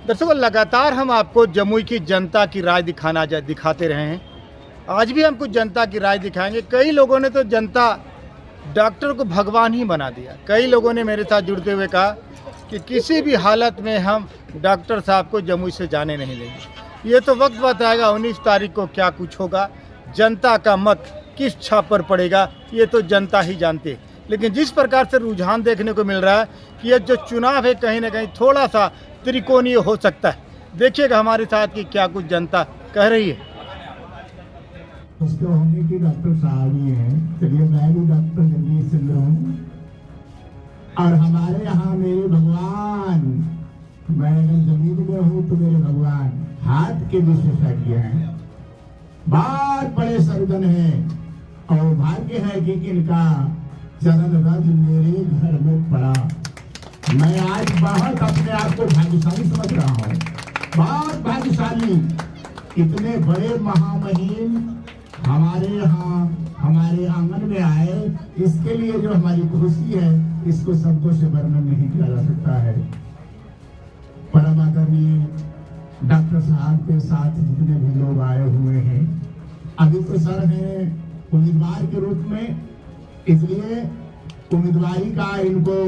दर्शकों, लगातार हम आपको जमुई की जनता की राय दिखाते रहे हैं। आज भी हम कुछ जनता की राय दिखाएंगे। कई लोगों ने तो जनता डॉक्टर को भगवान ही बना दिया। कई लोगों ने मेरे साथ जुड़ते हुए कहा कि किसी भी हालत में हम डॉक्टर साहब को जमुई से जाने नहीं देंगे। ये तो वक्त बताएगा 19 तारीख को क्या कुछ होगा, जनता का मत किस छाप पर पड़ेगा, ये तो जनता ही जानती है। लेकिन जिस प्रकार से रुझान देखने को मिल रहा है कि ये जो चुनाव है कहीं ना कहीं थोड़ा सा त्रिकोणीय हो सकता है। देखिएगा हमारे साथ कि क्या कुछ जनता कह रही है। उसके होने की डॉक्टर साहब ही हैं। चलिए, मैं भी डॉक्टर जगदीश चंद्र हूँ और हमारे यहाँ मेरे भगवान, मैं अगर जमीन में हूँ तो मेरे भगवान हाथ के विशेषज्ञ हैं, बहुत बड़े सर्जन हैं और भाग्य है कि इनका चरण रज मेरे घर में पड़ा। मैं आज बहुत अपने आप को भाग्यशाली समझ रहा हूँ, बहुत भाग्यशाली। इतने बड़े महामहिम हमारे यहाँ हमारे आंगन में आए, इसके लिए जो हमारी खुशी है इसको शब्दों से वर्णन नहीं किया जा सकता है। परम आदरणीय डॉक्टर साहब के साथ जितने भी लोग आए हुए हैं, अभी तो सर हैं उम्मीदवार के रूप में, इसलिए उम्मीदवारी का इनको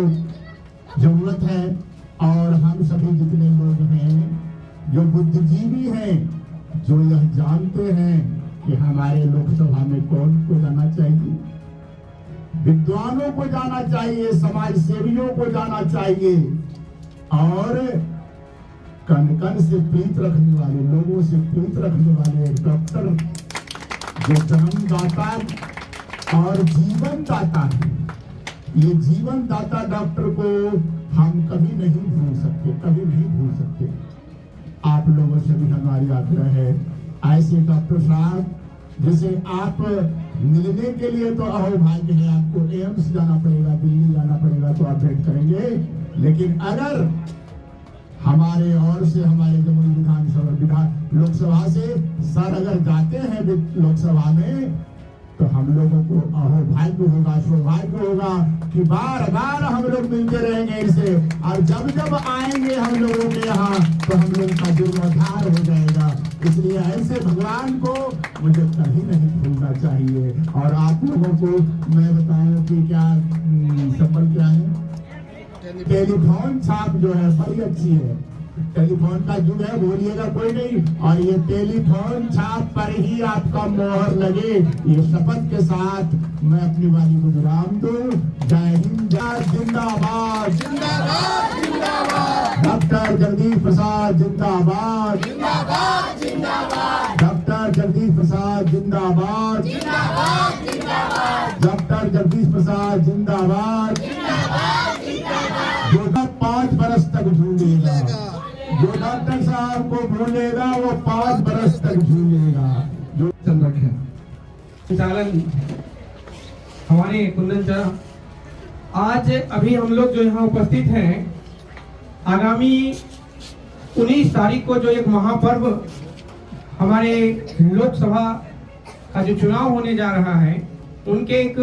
जरूरत है। और हम सभी जितने लोग हैं जो बुद्धिजीवी हैं, जो यह जानते हैं कि हमारे लोकसभा में कौन को जाना चाहिए, विद्वानों को जाना चाहिए, समाज सेवियों को जाना चाहिए और कण कण से प्रीत रखने वाले, लोगों से प्रीत रखने वाले डॉक्टर जो जन्मदाता और जीवन दाता है, ये जीवन दाता डॉक्टर को हम कभी नहीं भूल सकते, कभी नहीं भूल सकते। आप लोगों से भी हमारी आग्रह है, ऐसे डॉक्टर साहब जैसे आप मिलने के लिए तो अहो भाग्य है, आपको एम्स जाना पड़ेगा, दिल्ली जाना पड़ेगा तो आप भेंट करेंगे। लेकिन अगर हमारे और से हमारे जमुई विधानसभा लोकसभा से सर अगर जाते हैं लोकसभा में, तो हम लोगों को अहो भाग्य होगा, सौभाग्य होगा कि बार बार हम लोग मिलते रहेंगे इनसे। और जब जब आएंगे हम लोगों के यहाँ तो हम लोग का जीर्णोद्धार हो जाएगा। इसलिए ऐसे भगवान को मुझे कभी नहीं भूलना चाहिए। और आप लोगों को मैं बताऊं कि क्या संबल क्या है, टेलीफोन छाप जो है बड़ी अच्छी है। टेलीफोन का युग है, बोलिएगा कोई नहीं। और ये टेलीफोन छाप पर ही आपका मोहर लगे, ये शपथ के साथ मैं अपनी वाणी को विराम दूं। जय हिंद, जय जिंदाबाद, जिंदाबाद जिंदाबाद। डॉक्टर जगदीश प्रसाद जिंदाबाद, जिंदाबाद जिंदाबाद। डॉक्टर जगदीश प्रसाद जिंदाबाद, जिंदाबाद जिंदाबाद। डॉक्टर जगदीश प्रसाद जिंदाबाद, जिंदाबाद जिंदाबाद। जो 5 बरस तक झूलेगा, जो डॉक्टर साहब को भूलेगा वो 5 बरस तक झूलेगा। जो रखें संचालन हमारे कुंदन चा, आज अभी हम लोग जो यहाँ उपस्थित हैं, आगामी 19 तारीख को जो एक महापर्व हमारे लोकसभा का जो चुनाव होने जा रहा है, उनके एक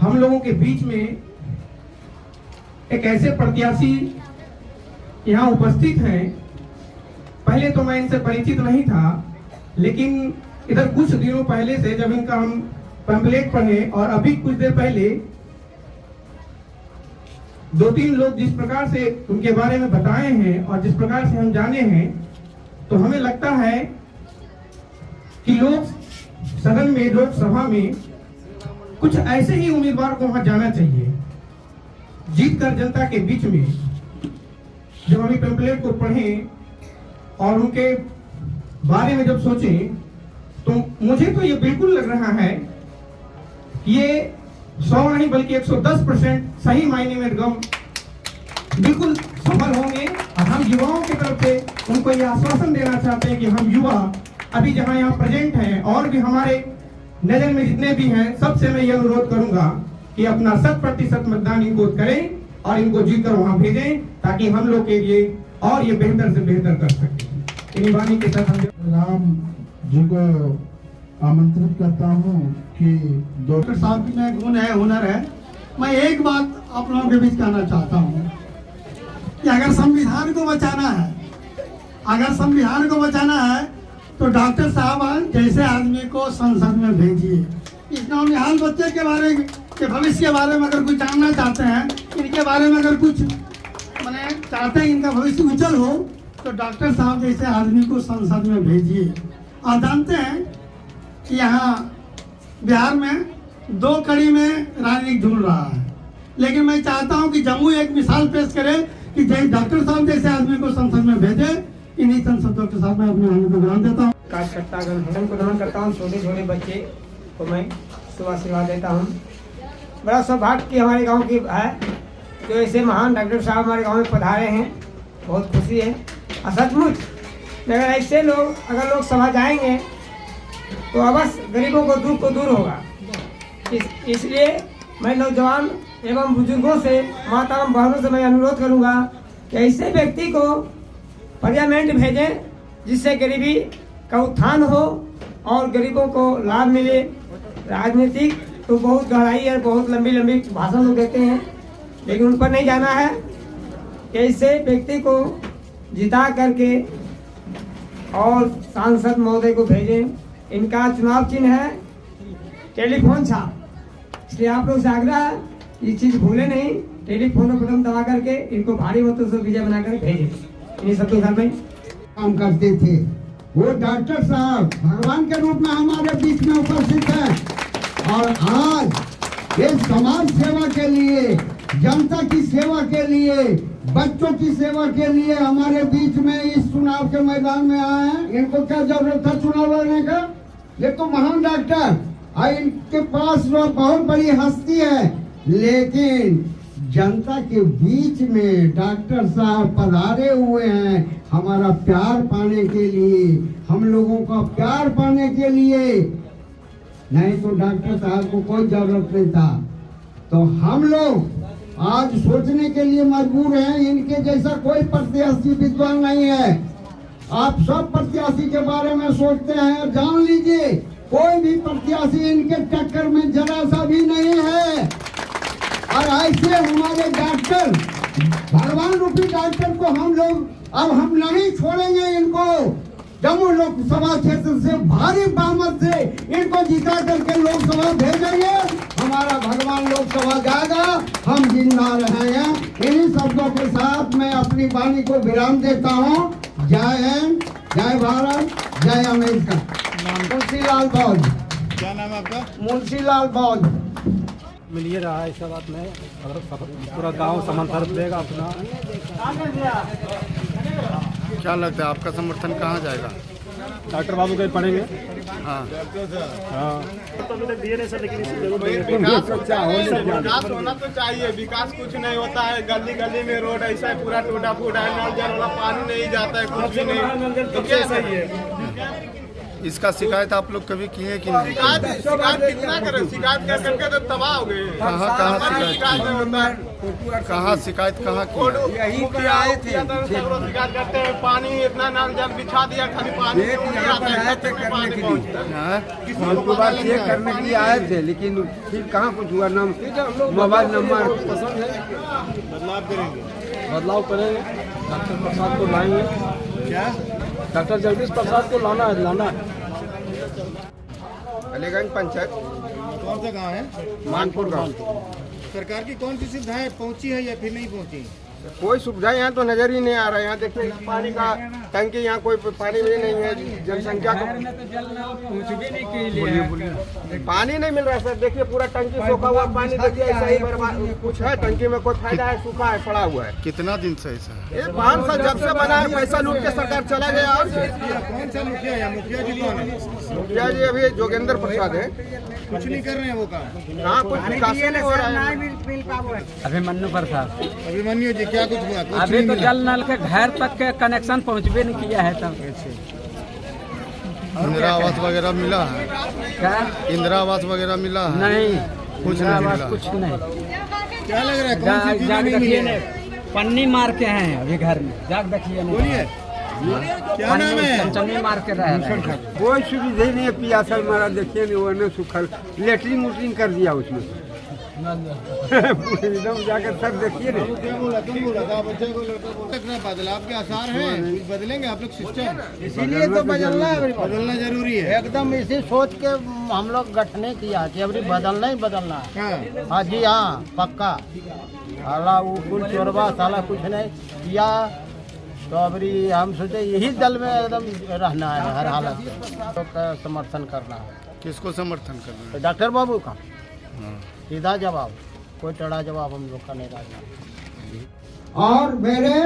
हम लोगों के बीच में एक ऐसे प्रत्याशी यहाँ उपस्थित हैं। पहले तो मैं इनसे परिचित नहीं था, लेकिन इधर कुछ दिनों पहले से जब इनका हम पैम्फलेट पढ़े और अभी कुछ देर पहले 2-3 लोग जिस प्रकार से उनके बारे में बताए हैं और जिस प्रकार से हम जाने हैं, तो हमें लगता है कि लोग सदन में, लोकसभा में कुछ ऐसे ही उम्मीदवार को वहां जाना चाहिए, जीतकर जनता के बीच में। जब हम पैम्फलेट को पढ़ें और उनके बारे में जब सोचें, तो मुझे तो ये बिल्कुल लग रहा है कि ये 100 नहीं बल्कि 110% सही मायने में एकदम बिल्कुल सफल होंगे। और हम युवाओं की तरफ से उनको ये आश्वासन देना चाहते हैं कि हम युवा अभी जहां यहाँ प्रेजेंट हैं और भी हमारे नजर में जितने भी हैं, सबसे मैं ये अनुरोध करूंगा कि अपना 100% मतदान इनको करें और इनको जीतकर वहां भेजें, ताकि हम लोग के लिए और ये बेहतर से बेहतर कर सकें। इन वाणी के साथ हम राम जी को आमंत्रित करता हूँ कि डॉक्टर साहब की में गुण है, हुनर है। मैं एक बात आप लोगों के बीच कहना चाहता हूँ कि अगर संविधान को बचाना है, अगर संविधान को बचाना है तो डॉक्टर साहब जैसे आदमी को संसद में भेजिए। इस नौनिहाल बच्चे के बारे के भविष्य के बारे में अगर कुछ जानना चाहते हैं, इनके बारे में अगर कुछ मैंने चाहते हैं इनका भविष्य उज्जवल हो, तो डॉक्टर साहब जैसे आदमी को संसद में भेजिए। आप जानते हैं कि यहाँ बिहार में 2 कड़ी में राजनीति झूल रहा है, लेकिन मैं चाहता हूँ कि जम्मू एक मिसाल पेश करे कि जैसे डॉक्टर साहब जैसे आदमी को संसद में भेजे। इन्हीं संसद डॉक्टर साहब मैं अपने वाणी को ग्रहण देता हूँ। कार्यकर्तागण को नमन करता हूँ। छोटे छोटे बच्चे को मैं शुभ आशीर्वाद देता हूँ। बड़ा सौभाग्य की हमारे गांव की है जो ऐसे महान डॉक्टर साहब हमारे गांव में पधारे हैं, बहुत खुशी है। और सचमुच अगर ऐसे लोग सभा जाएंगे तो अवश्य गरीबों को दूर होगा। इसलिए मैं नौजवान एवं बुजुर्गों से, माता एवं बहनों से मैं अनुरोध करूंगा कि ऐसे व्यक्ति को पार्लियामेंट भेजें जिससे गरीबी का उत्थान हो और गरीबों को लाभ मिले। राजनीतिक तो बहुत गहराई है, बहुत लंबी लंबी भाषण लोग देते हैं, लेकिन उन पर नहीं जाना है। ऐसे व्यक्ति को जिता करके और सांसद महोदय को भेजें। इनका चुनाव चिन्ह है टेलीफोन छाप, इसलिए आप लोग से आग्रह है ये चीज भूले नहीं। टेलीफोन पर बटन दबा करके इनको भारी मतों से विजय बनाकर भेजें। इन्हीं शब्दों में काम करते थे। वो डॉक्टर साहब भगवान के रूप में हमारे बीच में उपस्थित हैं और आज ये समाज सेवा के लिए, जनता की सेवा के लिए, बच्चों की सेवा के लिए हमारे बीच में इस चुनाव के मैदान में आए हैं। इनको क्या जरूरत था चुनाव लड़ने का? ये तो महान डॉक्टर और इनके पास बहुत बड़ी हस्ती है, लेकिन जनता के बीच में डॉक्टर साहब पधारे हुए हैं हमारा प्यार पाने के लिए, हम लोगों का प्यार पाने के लिए। नहीं तो डॉक्टर साहब को कोई जरूरत नहीं था। तो हम लोग आज सोचने के लिए मजबूर हैं, इनके जैसा कोई प्रत्याशी विद्वान नहीं है। आप सब प्रत्याशी के बारे में सोचते हैं, जान लीजिए कोई भी प्रत्याशी इनके टक्कर में जरा सा भी नहीं है। और ऐसे हमारे डॉक्टर, भगवान रूपी डॉक्टर को हम नहीं छोड़ेंगे। इनको जम्मू लोकसभा क्षेत्र से भारी बहुमत से इनको जिता करके लोकसभा भेजेंगे। हमारा भगवान लोकसभा जाएगा, हम जिंदा रहेंगे। इन्हीं शब्दों के साथ मैं अपनी वाणी को विराम देता हूँ। जय हिंद, जय भारत, जय अमेरिका। मुंशीलाल बौद्ध। क्या नाम है आपका? मुंशीलाल बौद्ध। मिल ये रहा है, ऐसा बात नहीं। अगर पूरा गांव समर्थन देगा अपना। क्या लगता है आपका समर्थन कहाँ जाएगा? डॉक्टर बाबू के पढ़ेंगे। हाँ हाँ, तो अभी तक दिए नहीं सर, लेकिन इससे जरूर देंगे। विकास होना तो चाहिए। विकास कुछ नहीं होता है, गली गली में रोड ऐसा है, पूरा टूटा फूटा है, नल जल वाला पानी नहीं जाता है, कुछ भी नहीं। तो क्या सही है? इसका शिकायत आप लोग कभी किए कि नहीं? शिकायत कितना करें? शिकायत कर करके तो तबाह हो गए। कहाँ शिकायत नहीं होता है। कहाँ शिकायत कहाँ की? यही आए थे, शिकायत करते हैं। पानी इतना नल जल बिछा दिया, खाली पानी नहीं आता है, पानी पहुँचता है। हमको बात चेक करने के लिए आए थे, लेकिन फिर कहाँ कुछ हुआ। मोबाइल नंबर बदलाव करेंगे। बदलाव करेंगे। डॉक्टर प्रसाद को लाएंगे। क्या? डॉक्टर जगदीश प्रसाद को लाना है। अलीगंज पंचायत कौन सा गाँव है? मानपुर गाँव। सरकार की कौन सी सुविधाएं पहुंची है या फिर नहीं पहुंची? कोई सुविधा यहाँ तो नजर ही नहीं आ रहा है। यहाँ देखिए पानी का टंकी, यहाँ कोई पानी भी नहीं है। जनसंख्या को पानी नहीं मिल रहा है सर। देखिए पूरा टंकी सूखा हुआ पानी, देखिए ऐसा ही बर्बाद। कुछ है टंकी में कोई फायदा है? सूखा है, पड़ा हुआ है। कितना दिन से ऐसा है? ये 5 साल जब से बना है, पैसा लूट के सरकार चला गया। और कौन सा मुखिया है? मुखिया जी कौन है? मुखिया जी अभी जोगेंद्र प्रसाद है। कुछ नहीं कर रहे हैं वो काम? हाँ, कुछ विकास नहीं हो रहा है। अभिमन्यु प्रसाद। अभिमन्यु जी क्या कुछ हुआ? कुछ अभी नहीं तो मिला। जल नल के घर तक के कनेक्शन पहुंचबे नहीं किया है। तब इंदिरा आवास वगैरह मिला है? क्या? इंदिरा आवास वगैरह मिला है? नहीं, कुछ नहीं आवास मिला। कुछ नहीं। क्या लग रहा है कौन सी चीजें नहीं मिली है? पन्नी मार के हैं अभी घर में, जाग देखिए। बोलिए क्या नाम है? चमचमी मार के रह रहे हैं। कोई सुविधा नहीं है। पियासल मारा देखिए नहीं, वो ने सुखल लेटरिन उटरिन कर दिया उसमें। एकदम जाकर सर देखिए ना। क्या बोला तुम बोला था बच्चे को बदलाव के आसार हैं, कुछ बदलेंगे आप लोग सिस्टम, इसीलिए तो बदलना है, बदलना जरूरी है। एकदम इसी सोच के हम लोग गठने किया कि अभी बदलना ही बदलना है। हाँ हाँ जी हाँ पक्का। साला वो कुल चोरबा साला कुछ नहीं किया, तो अभी हम सोचे यही दल में एकदम रहना है हर हालत में, तो का समर्थन करना है। किसको समर्थन करना है? तो डॉक्टर बाबू का सीधा जवाब, कोई टेढ़ा जवाब हम लोग का नहीं रहना। और मेरे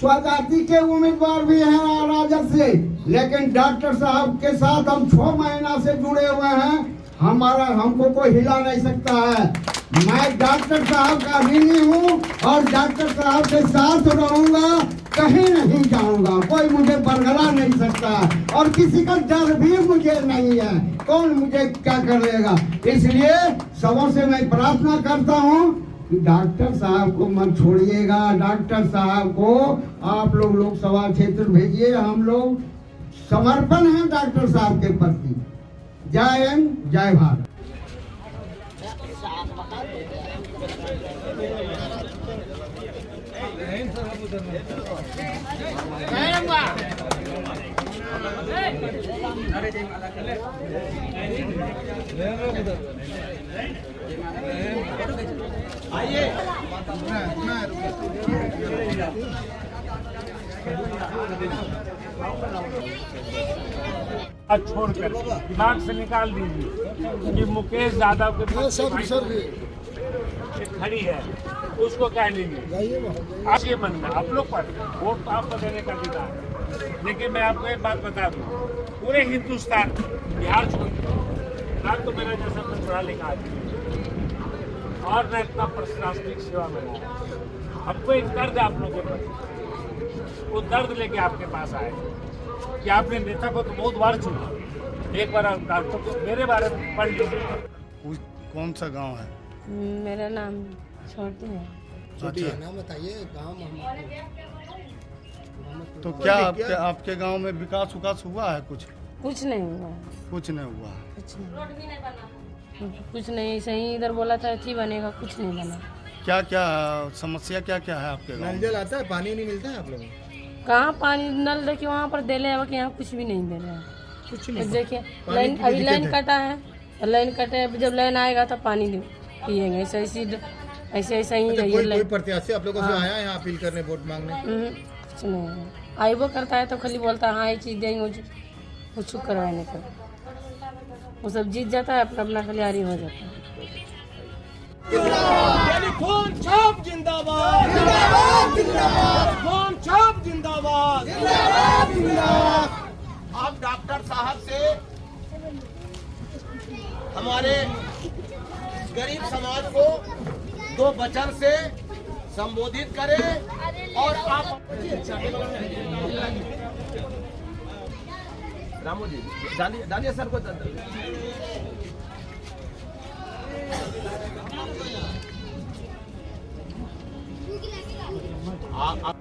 स्वजाति के उम्मीदवार भी हैं राजद से, लेकिन डॉक्टर साहब के साथ हम 6 महीना से जुड़े हुए हैं। हमको कोई हिला नहीं सकता है। मैं डॉक्टर साहब का ऋणी हूँ और डॉक्टर साहब के साथ रहूंगा, कहीं नहीं जाऊंगा। कोई मुझे बरगला नहीं सकता और किसी का डर भी मुझे नहीं है, कौन मुझे क्या करेगा। इसलिए सबों से मैं प्रार्थना करता हूँ कि डॉक्टर साहब को मत छोड़िएगा। डॉक्टर साहब को आप लोग लोकसभा क्षेत्र भेजिए। हम लोग समर्पण हैं डॉक्टर साहब के प्रति। जय हिंद, जय भारत। छोड़कर दिमाग से निकाल दीजिए कि मुकेश यादव के खड़ी है, उसको कह लीजिए। आपके मन में आप लोग पर वोट तो आपको देने का अधिकार है, लेकिन मैं आपको एक बात बता दूं, पूरे हिंदुस्तान बिहार छोड़ ना तो मेरा जैसा कुछ पढ़ा लिखा आदमी और न इतना प्रशासनिक सेवा में, हमको एक दर्द है आप लोगों पर, वो दर्द लेके आपके पास आए कि आपने नेता को तो बहुत बार चुना, एक बार डॉक्टर को मेरे बारे में पढ़ लीजिए। कौन सा गांव है? मेरा नाम छोटी है। अच्छा, नाम बताइए गाँव तो क्या आपके गांव में विकास हुआ है? कुछ नहीं हुआ। कुछ नहीं हुआ। कुछ नहीं, सही इधर बोला था अच्छी बनेगा, कुछ नहीं बना। क्या क्या समस्या क्या क्या है आपके गाँव? नल जल आता है, पानी नहीं मिलता है आप लोगों को? कहाँ पानी नल देखिए वहाँ पर दे रहे हैं कि यहाँ कुछ भी नहीं दे रहे हैं। कुछ तो देखिए लाइन अभी लाइन कटा है, लाइन कटे, जब लाइन आएगा तो पानी पिएंगे। ऐसे ऐसा ही रहिए। कोई प्रत्याशी आप लोगों से आया है यहाँ अपील करने, वोट मांगने? कुछ नहीं आई, वो करता है तो खाली बोलता है हाँ ये चीज़ देंगे, कुछ करवाने का। वो सब जीत जाता है, अपना अपना खलियारी हो जाता है। टेलीफोन छाप जिंदाबाद, जिंदाबाद जिंदाबाद, फोन छाप जिंदाबाद, जिंदाबाद जिंदाबाद। आप डॉक्टर साहब से हमारे गरीब समाज को 2 वचन से संबोधित करें और आप रामू जी डालिए सर को। आप